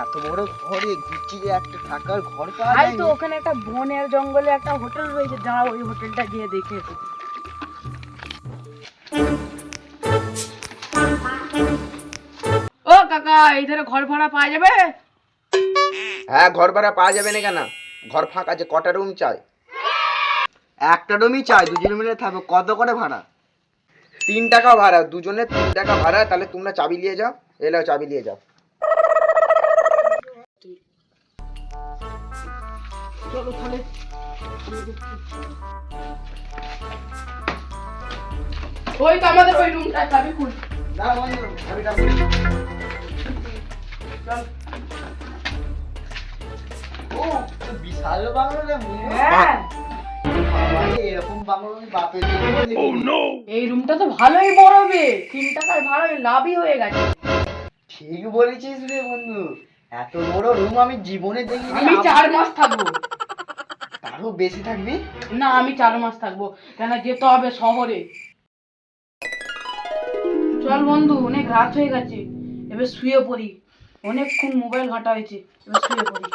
এত বড় ঘরে গুছিয়ে একটা থাকার ঘর পাওয়া ভাই যায় তো ওখানে একটা বনের জঙ্গলে একটা হোটেল রয়েছে, দাঁড়া ওই হোটেলটা গিয়ে দেখে এসো। ও কাকা, এই ধারে ঘর ভাড়া পাওয়া যাবে? হ্যাঁ, ঘর ভাড়া পাওয়া যাবে না কেন? ঘর ফাঁকা আছে, কটা রুম চাই? একটা রুমই চাই, দুজন মিলে থাকবো। কত করে ভাড়া? 3 টাকা ভাড়া, দুজনে 3 টাকা ভাড়া। তাহলে তোমরা চাবি নিয়ে যাও, এলাও চাবি নিয়ে যাও। চলো তাহলে। ওই তো আমাদের ওই রুমটা, চাবি খুল। দাও বন্ধু, চাবিটা খুলে। চল। ও, তো বিশাল বাংলো রে বন্ধু। হ্যাঁ, বাবা রে, এরকম বাংলো আমি বাপের দিকে দেখিনি। এই রুমটা তো ভালোই বড় হবে, 3 টাকার ভাড়ায় লাভই হয়ে গেছে। ঠিক বলেছিস রে বন্ধু, এত বড় রুম আমি জীবনে দেখিনি। আমি 4 মাস থাকবো। তারও বেশি থাকবি? না, আমি 4 মাস থাকবো, কেন যেতে হবে শহরে। চল বন্ধু, অনেক রাত হয়ে গেছে, এবার শুয়ে পড়ি। অনেকক্ষণ মোবাইল ঘাটা হয়েছে, এবার শুয়ে পড়ি।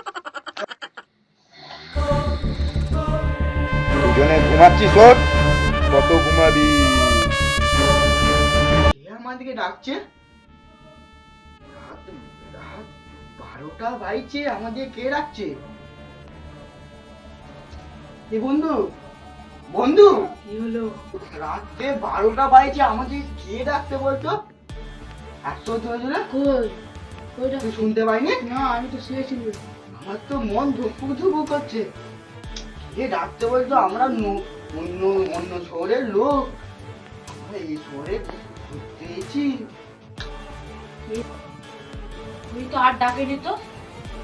দুজনে ঘুমাচ্ছিস, শোন কত ঘুমাবি? কে আমাদেরকে ডাকছে? রাত রাত 12টা বাজছে, আমাদের কে ডাকছে? এ বন্ধু, বন্ধু, কি হলো? রাতে 12টা বাজছে, আমাদের কে ডাকতে বলতো? এত জোরে জোরে? কই কইটা? তুই শুনতে পাইনি? না, আমি তো শুয়েছিলাম। আমার তো মন ধুকপুক ধুকপুক করছে। কে ডাকতে বলতো? আমরা অন্য অন্য শহরের লোক, আমরা এই শহরে ঘুরতে এসেছি। তুই তো আর ডাকেনি তো।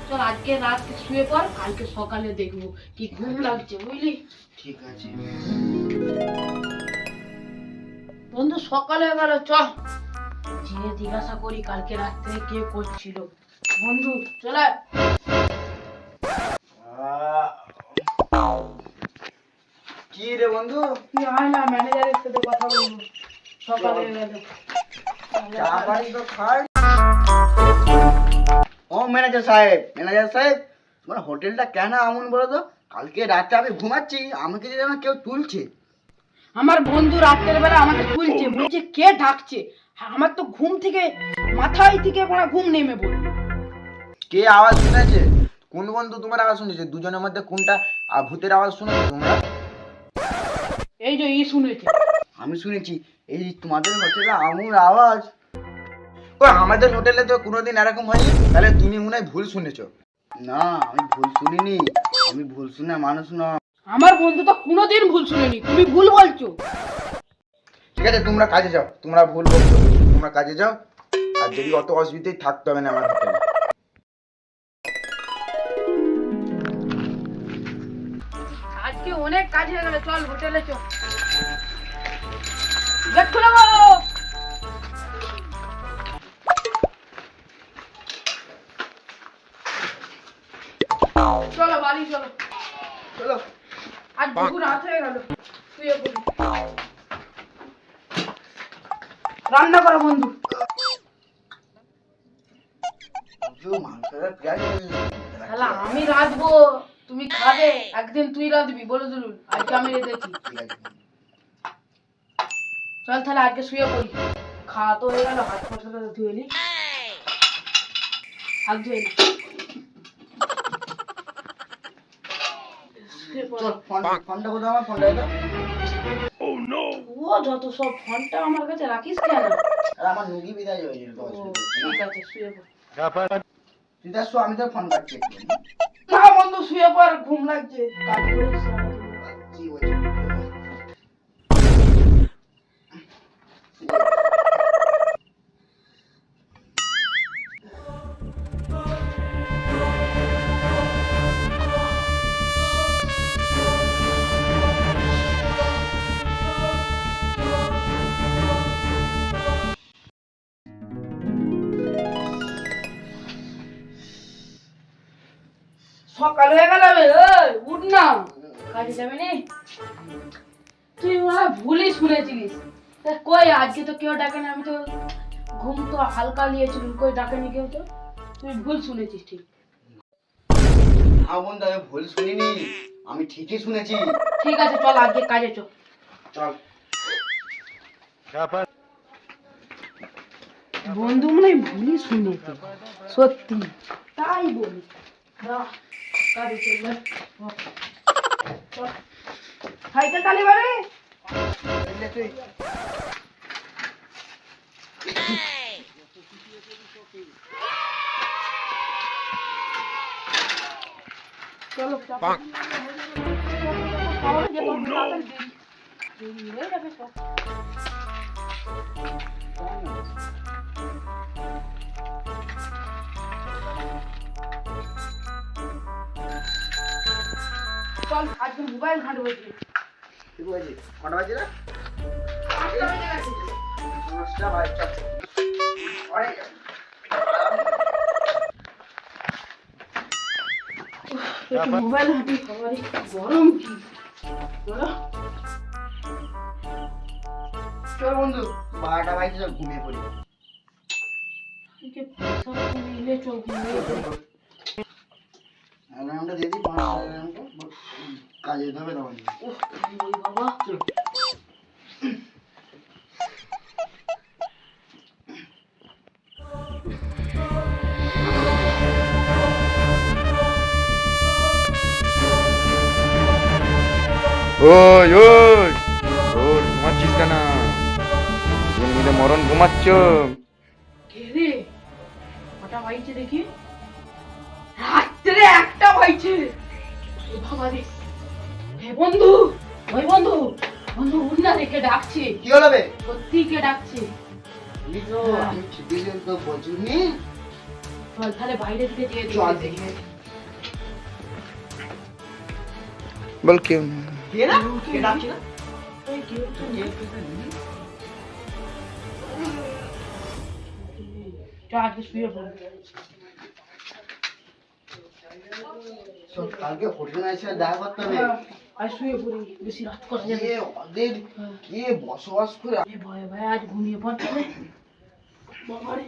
চল আজকে রাত শুয়ে পড়, কালকে সকালে দেখবো। কি ঘুম লাগছে বুঝলি? ঠিক আছে। বন্ধু সকাল হয়ে গেল, চল জিনে জিজ্ঞাসা করি কালকে রাত্রে কে করছিল। বন্ধু চল আয়। কি রে বন্ধু? তুই আয় না, ম্যানেজারের সাথে কথা বলবো। সকাল হয়ে গেল। চা পানি তো খাই। ও ম্যানেজার সাহেব, ম্যানেজার সাহেব, তোমার হোটেলটা কেন এমন বলো তো? কালকে রাতে আমি ঘুমাচ্ছি, আমাকে যেন কেউ তুলছে। আমার বন্ধু রাতের বেলা আমাকে তুলছে, বলছে কে ডাকছে। আমার তো ঘুম থেকে মাথায় থেকে কোনো ঘুম নেমে পড়ল। কে আওয়াজ শুনেছে? কোন বন্ধু তোমার আওয়াজ শুনেছে? দুজনের মধ্যে কোনটা ভূতের আওয়াজ শুনেছো তোমরা? এই যে ই শুনেছে। আমি শুনেছি। এই তোমাদের হোটেলে আমুর আওয়াজ। ও, আমাদের হোটেলে তো কোনোদিন এরকম হয়নি। তাহলে তুমি মনে হয় ভুল শুনেছো। না, আমি ভুল শুনিনি, আমি ভুল শুনে মানুষ না। আমার বন্ধু তো কোনোদিন ভুল শুনেনি, তুমি ভুল বলছো। ঠিক আছে, তোমরা কাজে যাও, তোমরা ভুল বলছো, তোমরা কাজে যাও। আর যদি অত অসুবিধায় থাকতে হবে না আমার হোটেলে। আজকে অনেক কাজ হয়ে গেল, চল হোটেলে চল। গেট খুলে গো। চলো বাড়ি চলো। চলো। আজ বহু রাত হয়ে গেল, শুয়ে পড়ি। রান্না করো বন্ধু। শালা আমি রাঁধবো, তুমি খাবে। একদিন তুই রাঁধবি, বলে দিলুন, আজকে আমি রেঁধেছি। চল তাহলে আজকে শুয়ে পড়ি। খাওয়া তো হয়ে গেল, হাত পয়সা ধুয়ে নি, হাত ধুয়ে নি। ফোনটা কোথাও, আমার ফোনটা দাও। ও যত সব ফোনটা আমার কাছে রাখিস কেন? আর আমার নুগি বিদায় হয়ে গেল। ও, ঠিক আছে শুয়ে পড়। তুই দেখো, আমি তো ফোন কাটছি। না বন্ধু শুয়ে পড়, ঘুম লাগছে, কাজ করিস সারাদিন। কি বলছি? সকাল হয়ে গেল, উঠ না, কাজে যাবে নি। তুই মনে হয় ভুলই শুনেছিলিস। তা কই আজকে তো কেউ ডাকেনি, আমি তো ঘুম তো হালকা নিয়েছিলাম, কই ডাকেনি কেউ তো। তুই ভুল শুনেছিস ঠিক। না বন্ধু, আমি ভুল শুনিনি, আমি ঠিকই শুনেছি। ঠিক আছে চল আজকে কাজে চল। চল। বন্ধু মনে হয় ভুলই শুনেছে, সত্যি তাই বলি। কাজে চল, চল সাইকেল চালিয়ে বাড়ি। চলো চল আজকে মোবাইল ঘাঁটবো। ঠিক আছে, কটা বাজে না? 5টা বেজে গেছে। 5টা বাজে, চল। অনেক একটু মোবাইল ঘাঁটি, সবারই গরম কি বলো। চল বন্ধু, 12টা বাজে, চল ঘুমিয়ে পড়ি। একে পয়সা নিলে চল ঘুমিয়ে পড়ি। অ্যালার্মটা দিয়ে দিই, 5টা অ্যালার্মটা, কাজে যেতে হবে তখন। ওহ ওই বাবা, ওই ওই ওর ঘুমাচ্ছিস কেন? দুজন মিলে মরণ ঘুমাচ্ছ। কে রে? কটা বাজছে দেখি? রাত্রে 1টা বাজছে। এ বাবা রে। হে বন্ধু, ওই বন্ধু, বন্ধু উঠ না, রেখে ডাকছে। কি হলো বে? সত্যি কে ডাকছে? আমি তো আমি ঠিকই তো বলছিনি। চল তাহলে বাইরে থেকে যেয়ে চল দেখি। দেখি। বল কেউ কে না? কে ডাকছে না? ওই কেউ তো নেই। চল আজকে শুয়ে পড়ো। চল, কালকে হোটেলে এসে দেখা করতে হবে। আজ শুয়ে পড়ি, বেশি রাত করা যাবে কে না। ওদের কে বসবাস করে? এ ভয়ে ভয়ে আজ ঘুমিয়ে পড়ছে। বাবা রে।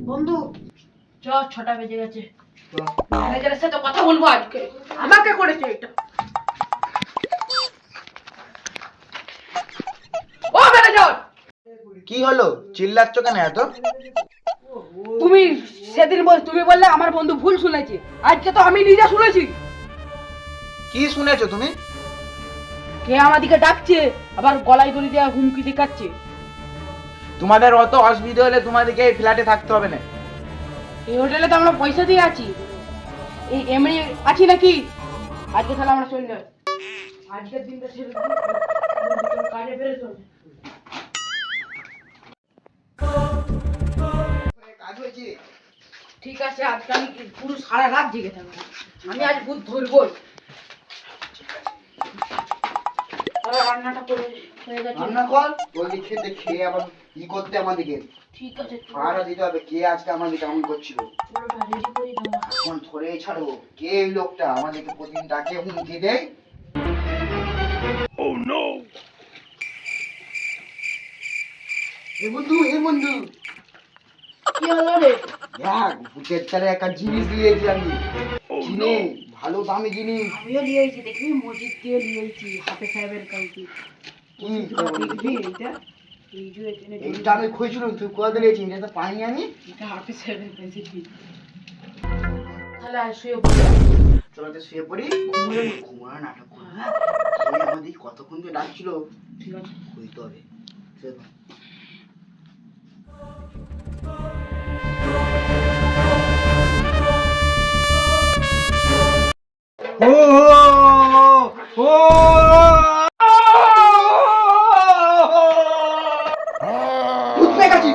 বন্ধু চ, 6টা বেজে গেছে। ম্যানেজারের সাথে কথা বলবো আজকে, আমাকে করেছে এটা। ও ম্যানেজার, কি হলো, চিল্লাচ্ছ কেন এত? তুমি সেদিন তুমি বললে আমার বন্ধু ভুল শুনেছে, আজকে তো আমি নিজে শুনেছি। কি শুনেছো তুমি? কে আমাদিকে ডাকছে, আবার গলায় দড়ি দেওয়া হুমকি দেখাচ্ছে। তোমাদের অত অসুবিধা হলে তোমাদেরকে এই ফ্ল্যাটে থাকতে হবে না। এই হোটেলে তো আমরা পয়সা দিয়ে আছি, এই এমনি আছি নাকি? আজকে তাহলে আমরা চলে যাই, আজকের দিনটা ছেড়ে দিই, কাজে বেরো চল। কাজ হয়েছে। ঠিক আছে, আজকে আমি পুরো সারা রাত জেগে থাকবো, আমি আজ ভূত ধরবো। রান্নাটা করে হয়ে গেছে। রান্না কর, জলদি খেতে খেয়ে আবার ই করতে আমাদেরকে ঠিক আছে ভাড়া দিতে হবে। কে আজকে আমাদের কেমন করছিল, পুরোটা রেডি করে দাও। এখন ধরেই ছাড়বো। কে এই লোকটা আমাদেরকে প্রতিদিন ডাকে হুমকি দেয়? এ বন্ধু, এ বন্ধু, কি হলো রে? দেখ ভূতের তারে একটা জিনিস দিয়েছি আমি, কিনে ভালো দামি জিনিস। আমিও নিয়েছি, দেখবি মসজিদ দিয়ে নিয়েছি হাফে সাহেবের কাছে। কি দেখবি এইটা, এই যে এখানে এইটা আমি খুঁজছিলাম, তুই কোথা দিয়েছি? এটা তো পাইনি আমি। এটা হাফে সাহেবের কাছে দিই। তাহলে আর শুয়ে পড়ি। চলো তো শুয়ে পড়ি, ঘুমানো নাটক করবো। হ্যাঁ, আমাদের কতক্ষণ ধরে ডাকছিল, ঠিক আছে। খুঁজতে হবে। শুয়ে পড়। ভূত পেয়ে গেছি।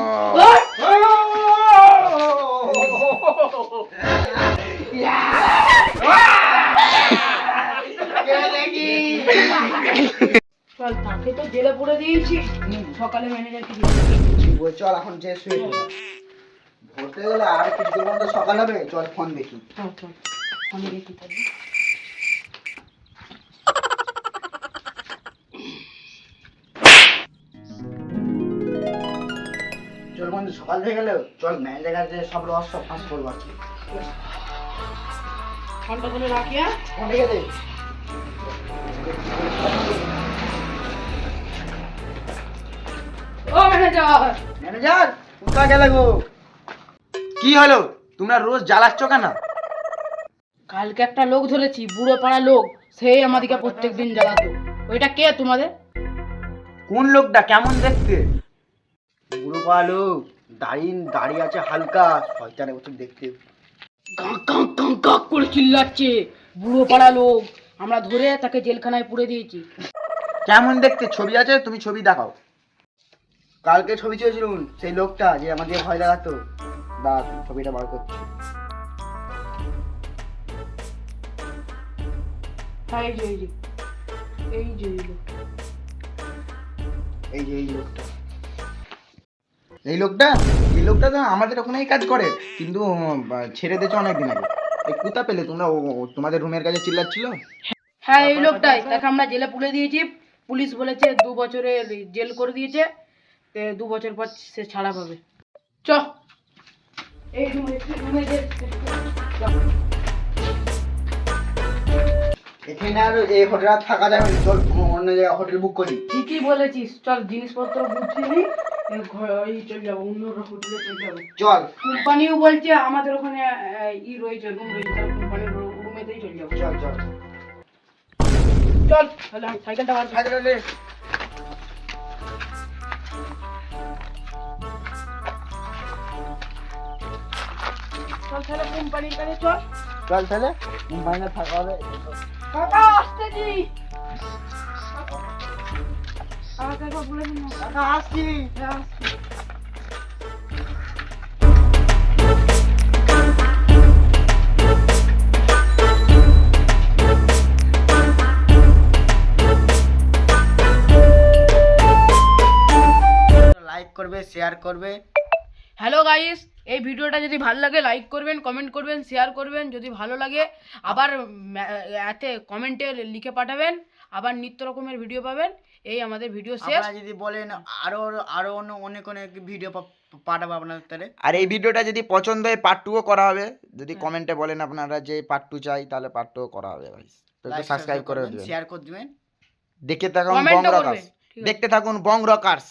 চল, তাকে তো জেলে পুরে দিয়েছি, সকালে ম্যানেজারকে দিয়ে ঠিক বল, চল এখন যে শুয়ে পড়ি। ভরতে গেলে আর কিছু মধ্যে সকাল হবে। চল ফোন দেখি। চল চল। আমি দেখি তাহলে। চল বন্ধু, সকাল হয়ে গেল, চল ম্যানেজার কাছে সব রহস্য ফাঁস করবো আজকে। ফোনটা তুলে রাখি, হ্যাঁ? ফোন রেখে দে। ও ম্যানেজার, ম্যানেজার কোথায় গেলে গো? কি হলো, তোমরা রোজ জ্বালাচ্ছ কেন? কালকে একটা লোক ধরেছি, বুড়ো পাড়া লোক, সেই আমাদেরকে প্রত্যেকদিন জ্বালাতো। ওইটা কে তোমাদের? কোন লোকটা, কেমন দেখতে? বুড়ো পালো, দাড়ি আছে হালকা, শয়তানের মতো দেখতে। গাঁ গাঁ গাঁ গাঁ করে চিল্লাচ্ছে। বুড়ো পাড়া লোক, আমরা ধরে তাকে জেলখানায় পুরে দিয়েছি। কেমন দেখতে, ছবি আছে? তুমি ছবি দেখাও। কালকে ছবি চেয়েছিলুন, সেই লোকটা যে আমাদের ভয় দেখাতো। দাঁড়া, ছবিটা বার করছি। হ্যাঁ, এই যে এই যে এই যে এই লোকটা। এই যে এই লোকটা তো আমাদের ওখানেই কাজ করে, কিন্তু ছেড়ে দিয়েছে অনেকদিন আগে। এই কোথা পেলে তোমরা? তোমাদের রুমের কাছে চিল্লাচ্ছিল? হ্যাঁ, এই লোকটাই, তাকে আমরা জেলে পুরে দিয়েছি। পুলিশ বলেছে 2 বছরের জেল করে দিয়েছে, 2 বছর পর সে ছাড়া পাবে। চ এই রুমে এখানে আর এই হোটেলে থাকা যাবে না, চল অন্য জায়গায় হোটেল বুক করি। ঠিকই বলেছিস, চল জিনিসপত্র বুঝিনি, চলে যাবো, অন্য হোটেলে চলে যাবো। চল কোম্পানিও বলছে আমাদের ওখানে রয়েছে, রুম রয়েছে, তাহলে কোম্পানির রুমেতেই চলে যাবো। চল চল চল তাহলে আমি সাইকেলটা বার করি। চল। চল তাহলে কোম্পানির কাছে চল। চল তাহলে বাইরে থাকা হবে। কাকা আসতেছি। আমাকে একবার বলে দিন না। কাকা আসছি। হ্যাঁ, আসছি। লাইক করবে, শেয়ার করবে। হ্যালো গাইস, এই ভিডিওটা যদি ভালো লাগে লাইক করবেন, কমেন্ট করবেন, শেয়ার করবেন। যদি ভালো লাগে আবার এতে কমেন্টে লিখে পাঠাবেন, আবার নিত্য রকমের ভিডিও পাবেন। এই আমাদের ভিডিও শেষ। আপনারা যদি বলেন আরো অনেক ভিডিও পাঠাবো আপনাদের তাহলে। আর এই ভিডিওটা যদি পছন্দ হয় পার্ট 2ও করা হবে। যদি কমেন্টে বলেন আপনারা যে পার্ট 2 চাই, তাহলে পার্ট 2 করা হবে ভাই। তো একটু সাবস্ক্রাইব করে দিবেন, শেয়ার করে দিবেন। দেখতে থাকুন কমেন্টও বং করবেন। রকার্স। দেখতে থাকুন বং রকার্স।